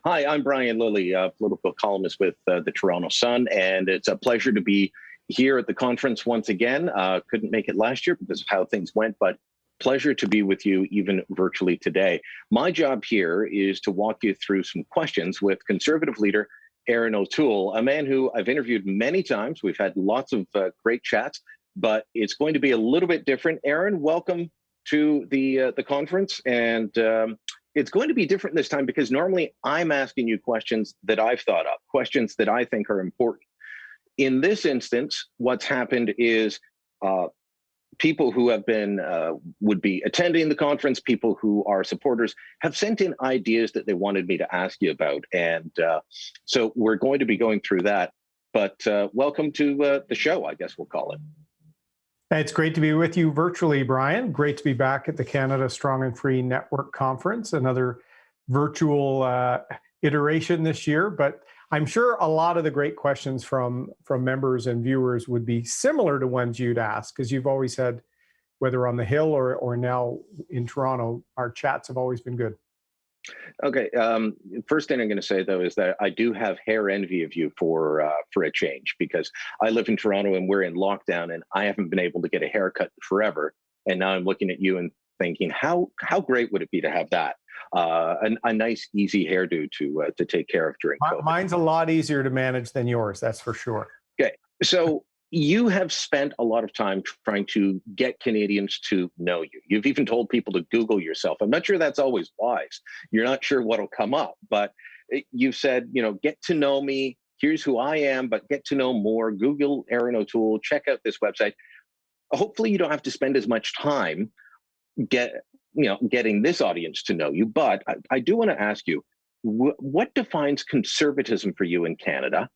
Hi, I'm Brian Lilley, a political columnist with the Toronto Sun, and it's a pleasure to be here at the conference once again. Couldn't make it last year because of how things went, but pleasure to be with you even virtually today. My job here is to walk you through some questions with Conservative leader Erin OToole, a man who I've interviewed many times. We've had lots of great chats, but it's going to be a little bit different. Erin, welcome to the conference, and it's going to be different this time because normally I'm asking you questions that I've thought up, questions that I think are important. In this instance, what's happened is people who have been would be attending the conference, people who are supporters, have sent in ideas that they wanted me to ask you about, and so we're going to be going through that. But welcome to the show, I guess we'll call it. It's great to be with you virtually, Brian. Great to be back at the Canada Strong and Free Network Conference, another virtual iteration this year. But I'm sure a lot of the great questions from members and viewers would be similar to ones you'd ask, because you've always had, whether on the Hill or now in Toronto, our chats have always been good. Okay. First thing I'm going to say, though, is that I do have hair envy of you for a change, because I live in Toronto and we're in lockdown and I haven't been able to get a haircut forever. And now I'm looking at you and thinking, how great would it be to have that? A nice, easy hairdo to take care of during COVID. Mine's a lot easier to manage than yours, that's for sure. Okay. So you have spent a lot of time trying to get Canadians to know you. You've even told people to Google yourself. I'm not sure that's always wise. You're not sure what'll come up, but you've said, get to know me. Here's who I am, but get to know more. Google Erin OToole, check out this website. Hopefully you don't have to spend as much time getting this audience to know you. But I do want to ask you, what defines conservatism for you in Canada?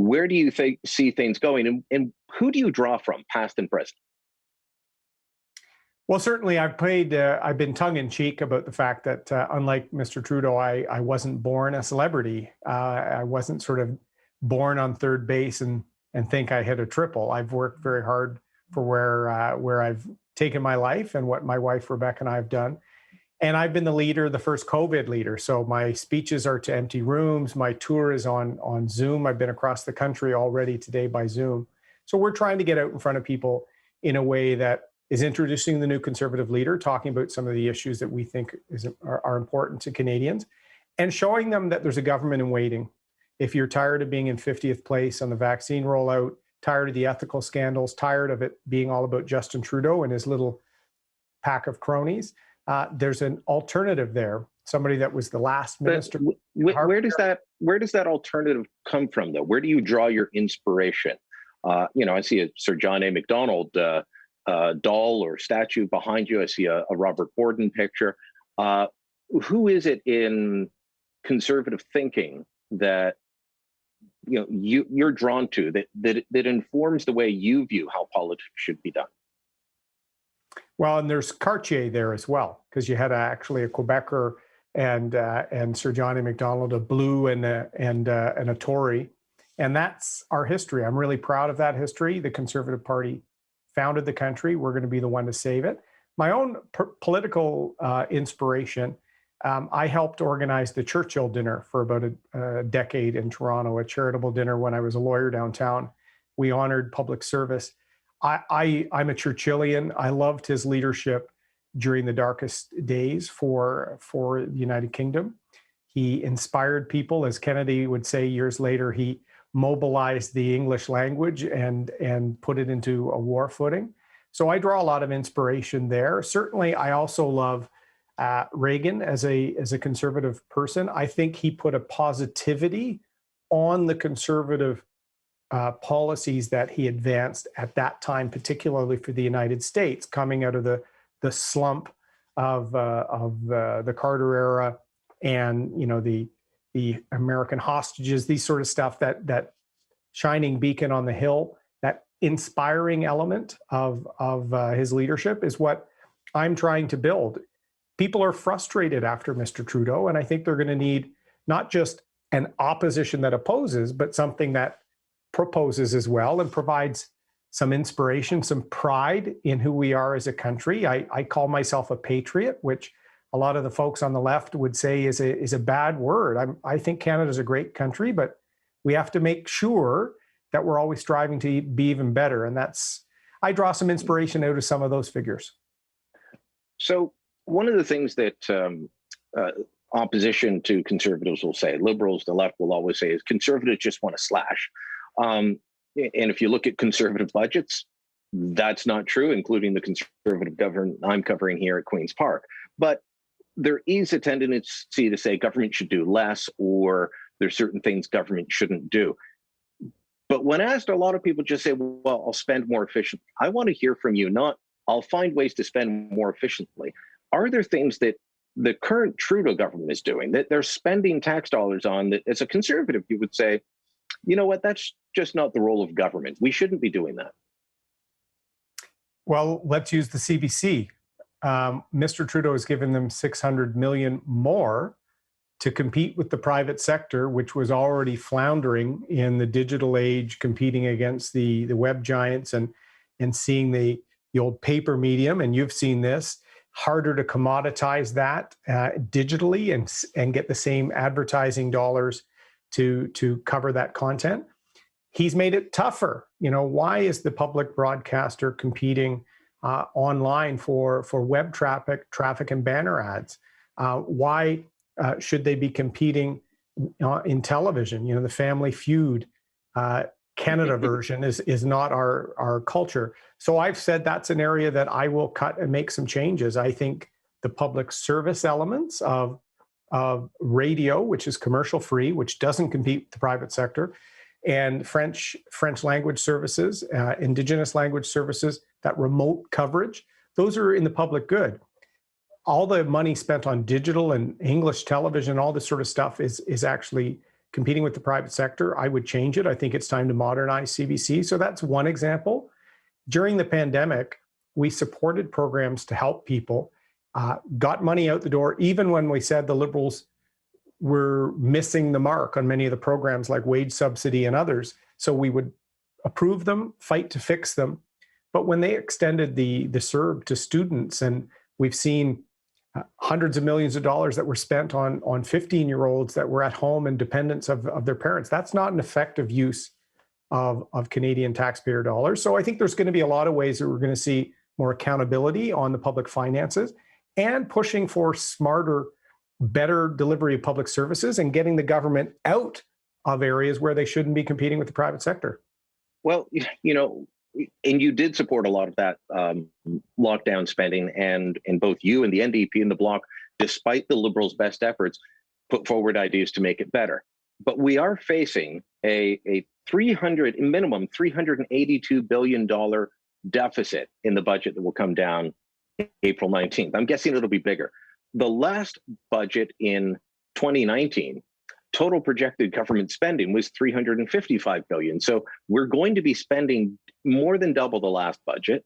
Where do you see things going, and who do you draw from, past and present? Well, certainly I've been tongue-in-cheek about the fact that unlike Mr. Trudeau, I wasn't born a celebrity. I wasn't sort of born on third base and think I hit a triple. I've worked very hard for where I've taken my life and what my wife Rebecca and I have done. And I've been the first COVID leader. So my speeches are to empty rooms. My tour is on Zoom. I've been across the country already today by Zoom. So we're trying to get out in front of people in a way that is introducing the new Conservative leader, talking about some of the issues that we think are important to Canadians, and showing them that there's a government in waiting. If you're tired of being in 50th place on the vaccine rollout, tired of the ethical scandals, tired of it being all about Justin Trudeau and his little pack of cronies, there's an alternative there. Somebody that was the last minister. Where does that alternative come from, though? Where do you draw your inspiration? I see a Sir John A. Macdonald doll or statue behind you. I see a Robert Borden picture. Who is it in conservative thinking that you're drawn to that informs the way you view how politics should be done? Well, and there's Cartier there as well, because you had actually a Quebecer and Sir John A. Macdonald, a blue and a Tory, and that's our history. I'm really proud of that history. The Conservative Party founded the country. We're going to be the one to save it. My own political inspiration, I helped organize the Churchill dinner for about a decade in Toronto, a charitable dinner when I was a lawyer downtown. We honored public service. I'm a Churchillian. I loved his leadership during the darkest days for the United Kingdom. He inspired people, as Kennedy would say years later. He mobilized the English language and put it into a war footing. So I draw a lot of inspiration there. Certainly, I also love Reagan as a conservative person. I think he put a positivity on the conservative policies that he advanced at that time, particularly for the United States, coming out of the slump of the Carter era, and the American hostages, these sort of stuff. That shining beacon on the hill, that inspiring element of his leadership is what I'm trying to build. People are frustrated after Mr. Trudeau, and I think they're going to need not just an opposition that opposes, but something that proposes as well and provides some inspiration, some pride in who we are as a country. I call myself a patriot, which a lot of the folks on the left would say is a bad word. I think Canada's a great country, but we have to make sure that we're always striving to be even better. And I draw some inspiration out of some of those figures. So one of the things that opposition to conservatives will say, liberals, the left will always say, is conservatives just want to slash. And if you look at conservative budgets, that's not true, including the conservative government I'm covering here at Queen's Park. But there is a tendency to say government should do less, or there's certain things government shouldn't do. But when asked, a lot of people just say, well, I'll spend more efficiently. I want to hear from you, not I'll find ways to spend more efficiently. Are there things that the current Trudeau government is doing that they're spending tax dollars on that as a conservative, you would say, you know what, that's just not the role of government. We shouldn't be doing that. Well, let's use the CBC. Mr. Trudeau has given them $600 million more to compete with the private sector, which was already floundering in the digital age, competing against the web giants and seeing the old paper medium. And you've seen this, harder to commoditize that digitally and get the same advertising dollars to cover that content. He's made it tougher. Why is the public broadcaster competing online for web traffic and banner ads? Why should they be competing in television? The Family Feud Canada version is not our culture. So I've said that's an area that I will cut and make some changes. I think the public service elements of radio, which is commercial free, which doesn't compete with the private sector, and French language services, Indigenous language services, that remote coverage, those are in the public good. All the money spent on digital and English television, all this sort of stuff is actually competing with the private sector. I would change it. I think it's time to modernize CBC. So that's one example. During the pandemic, we supported programs to help people, got money out the door, even when we said the Liberals were missing the mark on many of the programs like wage subsidy and others. So we would approve them, fight to fix them. But when they extended the CERB to students, and we've seen hundreds of millions of dollars that were spent on 15-year-olds that were at home and dependents of their parents, that's not an effective use of Canadian taxpayer dollars. So I think there's going to be a lot of ways that we're going to see more accountability on the public finances and pushing for smarter, better delivery of public services and getting the government out of areas where they shouldn't be competing with the private sector. Well, and you did support a lot of that lockdown spending, and both you and the NDP and the Bloc, despite the Liberals' best efforts, put forward ideas to make it better. But we are facing a minimum $382 billion deficit in the budget that will come down April 19th. I'm guessing it'll be bigger. The last budget in 2019, total projected government spending was $355 billion. So we're going to be spending more than double the last budget.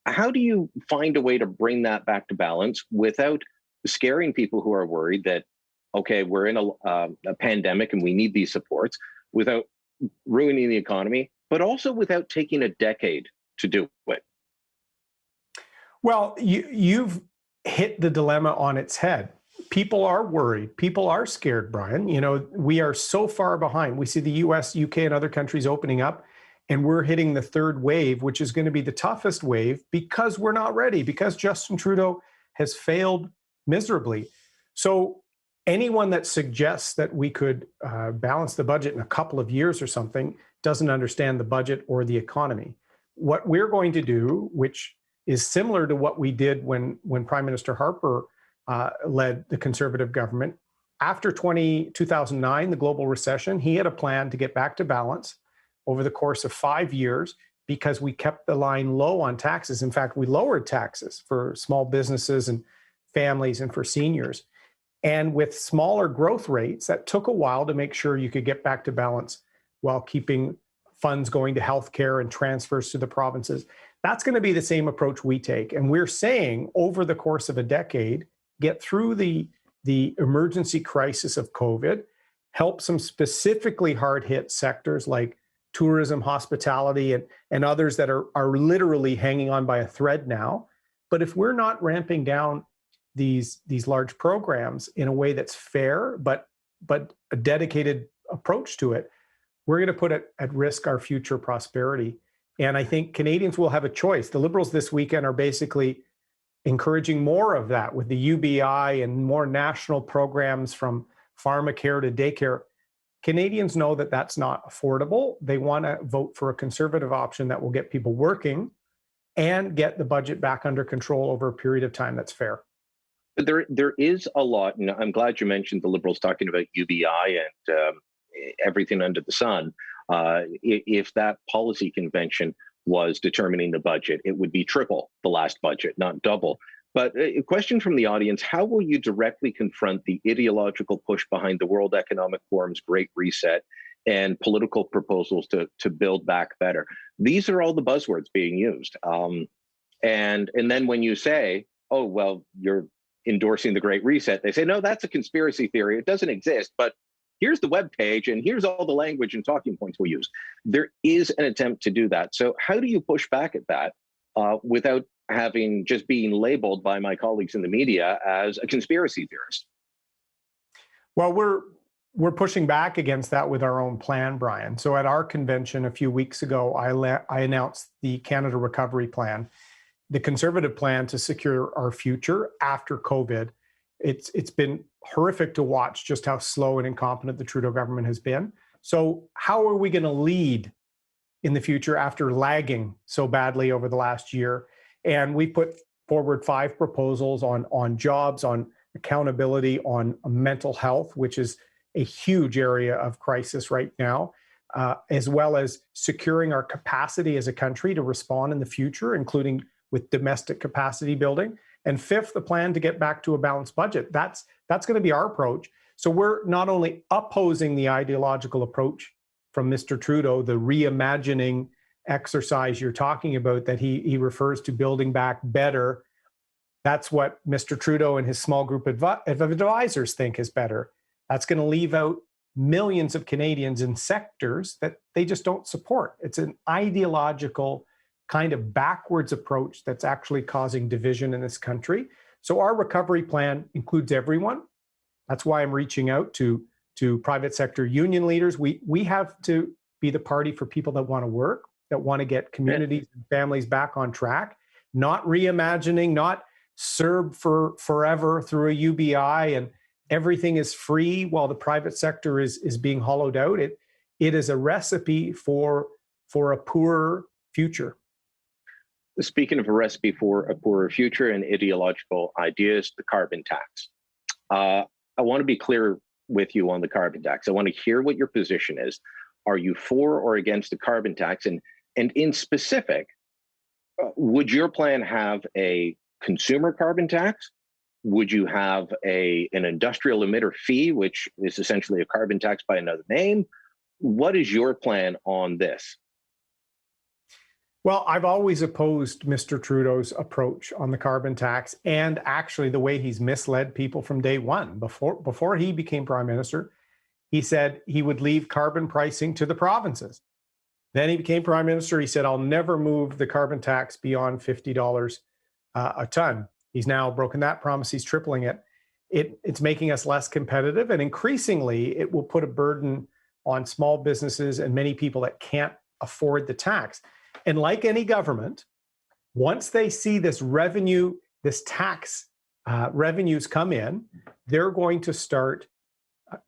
How do you find a way to bring that back to balance without scaring people who are worried that, okay, we're in a pandemic and we need these supports, without ruining the economy, but also without taking a decade to do it? Well, you've hit the dilemma on its head. People are worried. People are scared, Brian. We are so far behind. We see the US, UK, and other countries opening up, and we're hitting the third wave, which is going to be the toughest wave because we're not ready, because Justin Trudeau has failed miserably. So anyone that suggests that we could balance the budget in a couple of years or something doesn't understand the budget or the economy. What we're going to do, which is similar to what we did when Prime Minister Harper led the Conservative government. After 2009, the global recession, he had a plan to get back to balance over the course of 5 years because we kept the line low on taxes. In fact, we lowered taxes for small businesses and families and for seniors. And with smaller growth rates, that took a while to make sure you could get back to balance while keeping funds going to healthcare and transfers to the provinces. That's going to be the same approach we take. And we're saying over the course of a decade, get through the emergency crisis of COVID, help some specifically hard-hit sectors like tourism, hospitality, and others that are literally hanging on by a thread now. But if we're not ramping down these large programs in a way that's fair, but a dedicated approach to it, we're going to put at risk our future prosperity. And I think Canadians will have a choice. The Liberals this weekend are basically encouraging more of that with the UBI and more national programs from pharmacare to daycare. Canadians know that that's not affordable. They want to vote for a conservative option that will get people working and get the budget back under control over a period of time that's fair. There is a lot, and I'm glad you mentioned the Liberals talking about UBI and everything under the sun. If that policy convention was determining the budget, it would be triple the last budget, not double. But a question from the audience: how will you directly confront the ideological push behind the World Economic Forum's Great Reset and political proposals to build back better? These are all the buzzwords being used. And then when you say, oh, well, you're endorsing the Great Reset, they say, no, that's a conspiracy theory. It doesn't exist. But here's the webpage, and here's all the language and talking points we use. There is an attempt to do that. So how do you push back at that without having just being labeled by my colleagues in the media as a conspiracy theorist? Well, we're pushing back against that with our own plan, Brian. So at our convention a few weeks ago, I announced the Canada Recovery Plan, the Conservative plan to secure our future after COVID. It's been horrific to watch just how slow and incompetent the Trudeau government has been. So how are we going to lead in the future after lagging so badly over the last year? And we put forward 5 proposals on jobs, on accountability, on mental health, which is a huge area of crisis right now, as well as securing our capacity as a country to respond in the future, including with domestic capacity building. And 5th, the plan to get back to a balanced budget. That's going to be our approach. So we're not only opposing the ideological approach from Mr. Trudeau, the reimagining exercise you're talking about that he refers to building back better. That's what Mr. Trudeau and his small group of advisors think is better. That's going to leave out millions of Canadians in sectors that they just don't support. It's an ideological kind of backwards approach that's actually causing division in this country. So our recovery plan includes everyone. That's why I'm reaching out to private sector union leaders. We have to be the party for people that want to work, that want to get communities and families back on track, not reimagining, not serve for forever through a UBI and everything is free while the private sector is being hollowed out. It is a recipe for a poorer future. Speaking of a recipe for a poorer future and ideological ideas, the carbon tax. I want to be clear with you on the carbon tax. I want to hear what your position is. Are you for or against the carbon tax? And in specific, would your plan have a consumer carbon tax? Would you have an industrial emitter fee, which is essentially a carbon tax by another name? What is your plan on this? Well, I've always opposed Mr. Trudeau's approach on the carbon tax and actually the way he's misled people from day one. Before he became prime minister, he said he would leave carbon pricing to the provinces. Then he became prime minister. He said, I'll never move the carbon tax beyond $50 a ton. He's now broken that promise. He's tripling it. It's making us less competitive. And increasingly, it will put a burden on small businesses and many people that can't afford the tax. And like any government, once they see this revenue, this tax revenues come in, they're going to start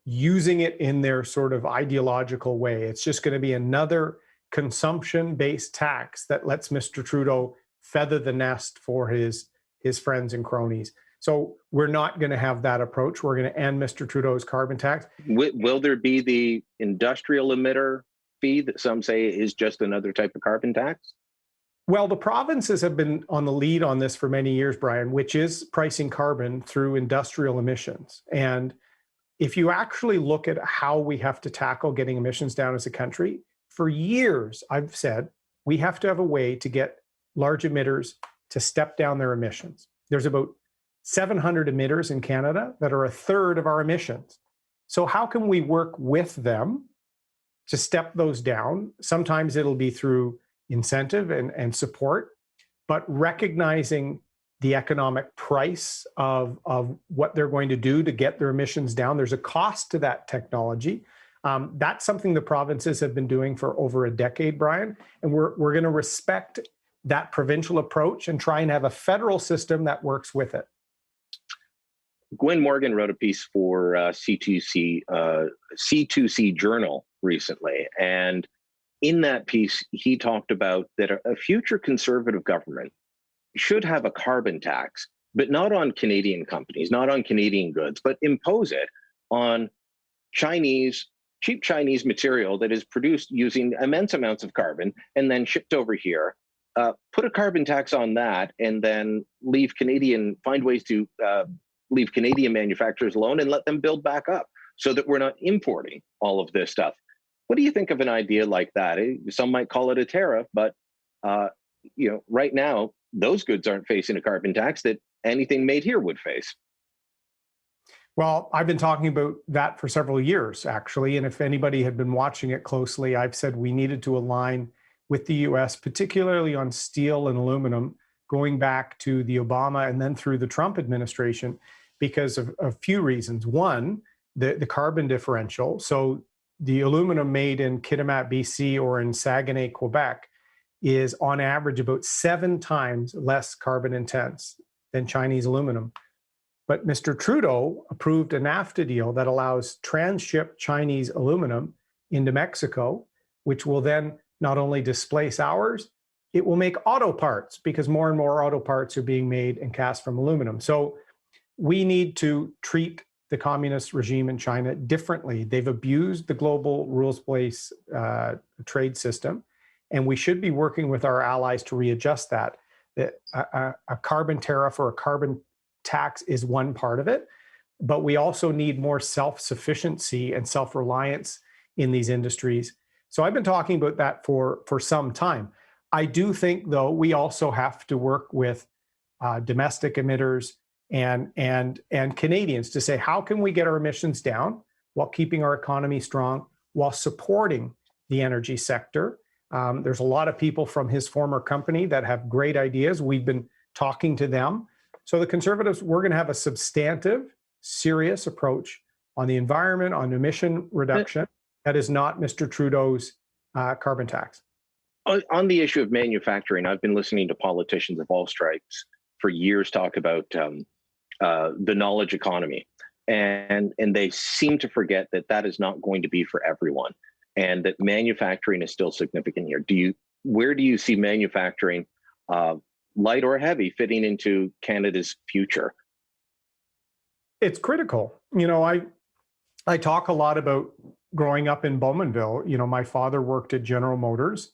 using it in their sort of ideological way. It's just going to be another consumption-based tax that lets Mr. Trudeau feather the nest for his friends and cronies. So we're not going to have that approach. We're going to end Mr. Trudeau's carbon tax. Will there be the industrial emitter fee that some say is just another type of carbon tax? Well, the provinces have been on the lead on this for many years, Brian, which is pricing carbon through industrial emissions. And if you actually look at how we have to tackle getting emissions down as a country, for years, I've said we have to have a way to get large emitters to step down their emissions. There's about 700 emitters in Canada that are a third of our emissions. So how can we work with them to step those down? Sometimes it'll be through incentive and support, but recognizing the economic price of what they're going to do to get their emissions down. There's a cost to that technology. That's something the provinces have been doing for over a decade, Brian, and we're going to respect that provincial approach and try and have a federal system that works with it. Gwen Morgan wrote a piece for C2C Journal recently, and in that piece, he talked about that a future Conservative government should have a carbon tax, but not on Canadian companies, not on Canadian goods, but impose it on cheap Chinese material that is produced using immense amounts of carbon and then shipped over here. Put a carbon tax on that, and then find ways to leave Canadian manufacturers alone and let them build back up so that we're not importing all of this stuff. What do you think of an idea like that? Some might call it a tariff, but right now, those goods aren't facing a carbon tax that anything made here would face. Well, I've been talking about that for several years, actually. And if anybody had been watching it closely, I've said we needed to align with the US, particularly on steel and aluminum, going back to the Obama and then through the Trump administration, because of a few reasons. One, the carbon differential. So the aluminum made in Kitimat, BC, or in Saguenay, Quebec, is on average about 7 times less carbon intense than Chinese aluminum. But Mr. Trudeau approved a NAFTA deal that allows transshipped Chinese aluminum into Mexico, which will then not only displace ours, it will make auto parts, because more and more auto parts are being made and cast from aluminum. So we need to treat the communist regime in China differently. They've abused the global rules-based trade system, and we should be working with our allies to readjust that. A carbon tariff or a carbon tax is one part of it, but we also need more self-sufficiency and self-reliance in these industries. So I've been talking about that for some time. I do think, though, we also have to work with domestic emitters and Canadians to say, how can we get our emissions down while keeping our economy strong, while supporting the energy sector? There's a lot of people from his former company that have great ideas. We've been talking to them. So the Conservatives, we're going to have a substantive, serious approach on the environment, on emission reduction. That is not Mr. Trudeau's carbon tax. On the issue of manufacturing, I've been listening to politicians of all stripes for years talk about the knowledge economy, and they seem to forget that that is not going to be for everyone, and that manufacturing is still significant here. Where do you see manufacturing, light or heavy, fitting into Canada's future? It's critical. I talk a lot about growing up in Bowmanville. My father worked at General Motors,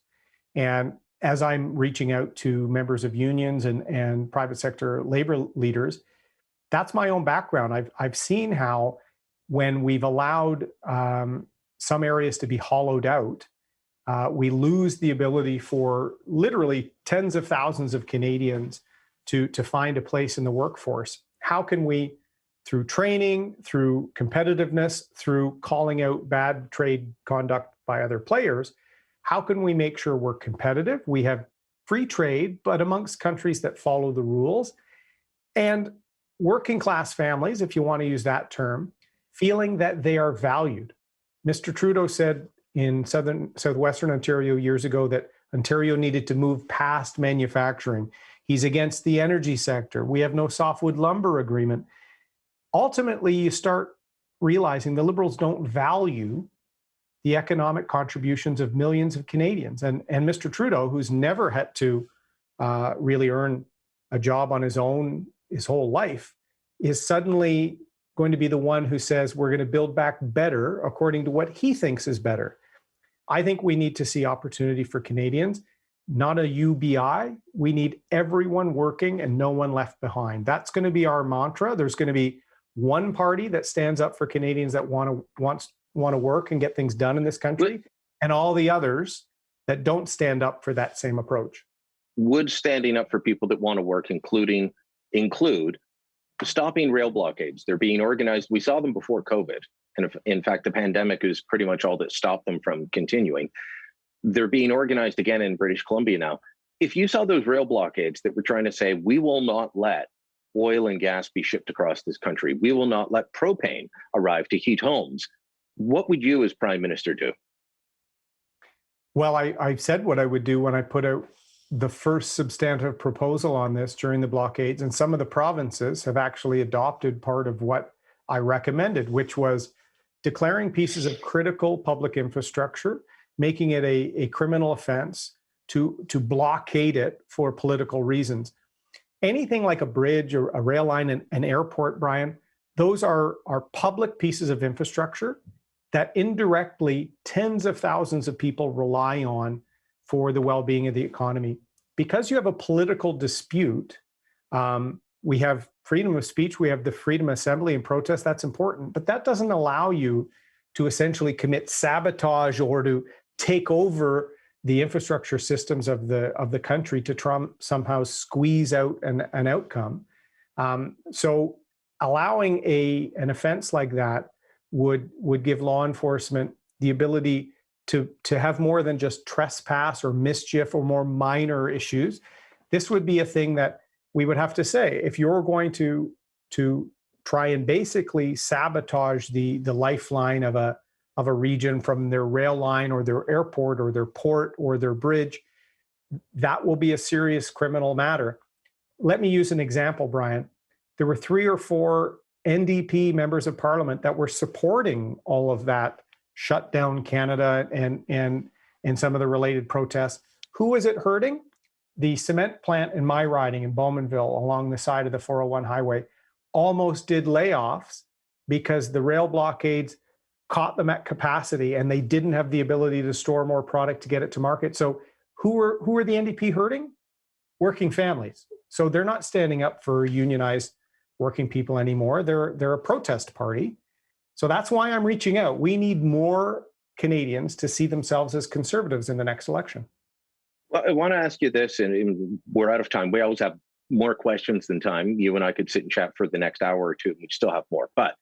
and as I'm reaching out to members of unions and private sector labor leaders, that's my own background. I've seen how when we've allowed some areas to be hollowed out, we lose the ability for literally tens of thousands of Canadians to find a place in the workforce. How can we, through training, through competitiveness, through calling out bad trade conduct by other players, how can we make sure we're competitive? We have free trade, but amongst countries that follow the rules, and working class families, if you want to use that term, feeling that they are valued. Mr. Trudeau said in southwestern Ontario years ago that Ontario needed to move past manufacturing. He's against the energy sector. We have no softwood lumber agreement. Ultimately, you start realizing the Liberals don't value the economic contributions of millions of Canadians. And Mr. Trudeau, who's never had to really earn a job on his own his whole life, is suddenly going to be the one who says we're going to build back better according to what he thinks is better. I think we need to see opportunity for Canadians, not a UBI. We need everyone working and no one left behind. That's going to be our mantra. There's going to be one party that stands up for Canadians that want to work and get things done in this country, and all the others that don't stand up for that same approach. Would standing up for people that want to work include stopping rail blockades? They're being organized. We saw them before COVID. And in fact, the pandemic is pretty much all that stopped them from continuing. They're being organized again in British Columbia now. If you saw those rail blockades that were trying to say, we will not let oil and gas be shipped across this country, we will not let propane arrive to heat homes, what would you as Prime Minister do? Well, I said what I would do when I put out the first substantive proposal on this during the blockades, and some of the provinces have actually adopted part of what I recommended, which was declaring pieces of critical public infrastructure, making it a criminal offense to blockade it for political reasons. Anything like a bridge or a rail line, an airport, Brian, those are public pieces of infrastructure that indirectly tens of thousands of people rely on for the well-being of the economy. Because you have a political dispute, we have freedom of speech, we have the freedom of assembly and protest, that's important, but that doesn't allow you to essentially commit sabotage or to take over the infrastructure systems of the country to somehow squeeze out an outcome. So allowing an offense like that would give law enforcement the ability to have more than just trespass or mischief or more minor issues. This would be a thing that we would have to say, if you're going to try and basically sabotage the lifeline of a region from their rail line or their airport or their port or their bridge, that will be a serious criminal matter. Let me use an example, Brian. There were 3 or 4 NDP members of parliament that were supporting all of that shut down Canada and some of the related protests. Who is it hurting? The cement plant in my riding in Bowmanville along the side of the 401 highway almost did layoffs because the rail blockades caught them at capacity and they didn't have the ability to store more product to get it to market. So who are the NDP hurting? Working families. So they're not standing up for unionized working people anymore. They're a protest party. So that's why I'm reaching out. We need more Canadians to see themselves as conservatives in the next election. Well, I want to ask you this, and we're out of time. We always have more questions than time. You and I could sit and chat for the next hour or two, and we still have more. But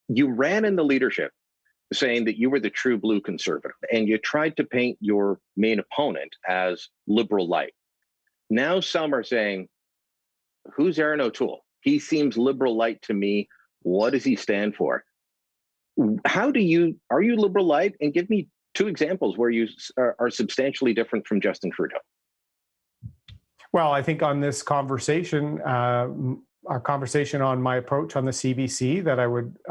you ran in the leadership saying that you were the true blue conservative, and you tried to paint your main opponent as liberal light. Now some are saying, who's Erin OToole? He seems liberal light to me. What does he stand for? Are you liberal light? And give me 2 examples where you are substantially different from Justin Trudeau. Well, I think on this conversation, our conversation on my approach on the CBC, that I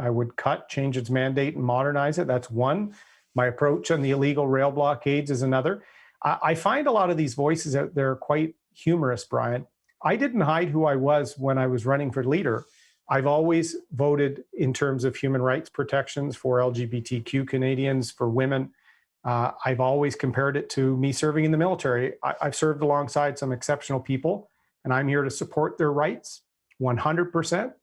would cut, change its mandate and modernize it. That's one. My approach on the illegal rail blockades is another. I find a lot of these voices out there quite humorous, Brian. I didn't hide who I was when I was running for leader. I've always voted in terms of human rights protections for LGBTQ Canadians, for women. I've always compared it to me serving in the military. I've served alongside some exceptional people, and I'm here to support their rights 100%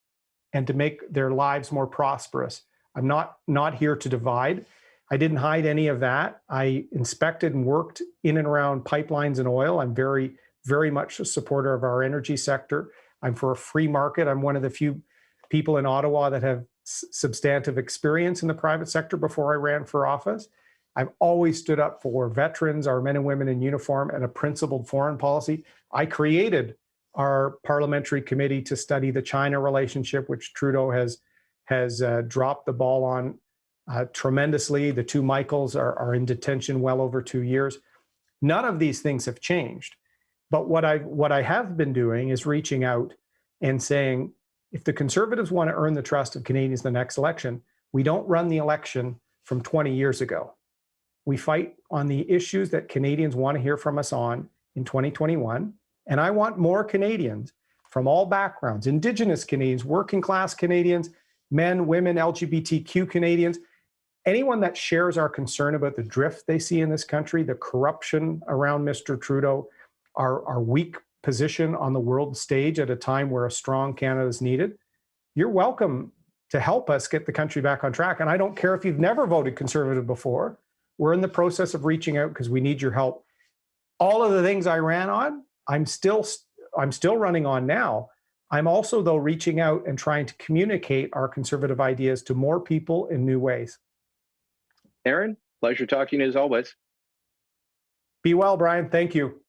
and to make their lives more prosperous. I'm not here to divide. I didn't hide any of that. I inspected and worked in and around pipelines and oil. I'm very, very much a supporter of our energy sector. I'm for a free market. I'm one of the few people in Ottawa that have substantive experience in the private sector before I ran for office. I've always stood up for veterans, our men and women in uniform, and a principled foreign policy. I created our parliamentary committee to study the China relationship, which Trudeau has dropped the ball on tremendously. The 2 Michaels are in detention well over 2 years. None of these things have changed. But what I have been doing is reaching out and saying, if the Conservatives want to earn the trust of Canadians in the next election, we don't run the election from 20 years ago. We fight on the issues that Canadians want to hear from us on in 2021. And I want more Canadians from all backgrounds, Indigenous Canadians, working class Canadians, men, women, LGBTQ Canadians, anyone that shares our concern about the drift they see in this country, the corruption around Mr. Trudeau, our weak position on the world stage at a time where a strong Canada is needed. You're welcome to help us get the country back on track. And I don't care if you've never voted Conservative before. We're in the process of reaching out because we need your help. All of the things I ran on, I'm still running on now. I'm also, though, reaching out and trying to communicate our conservative ideas to more people in new ways. Erin, pleasure talking as always. Be well, Brian. Thank you.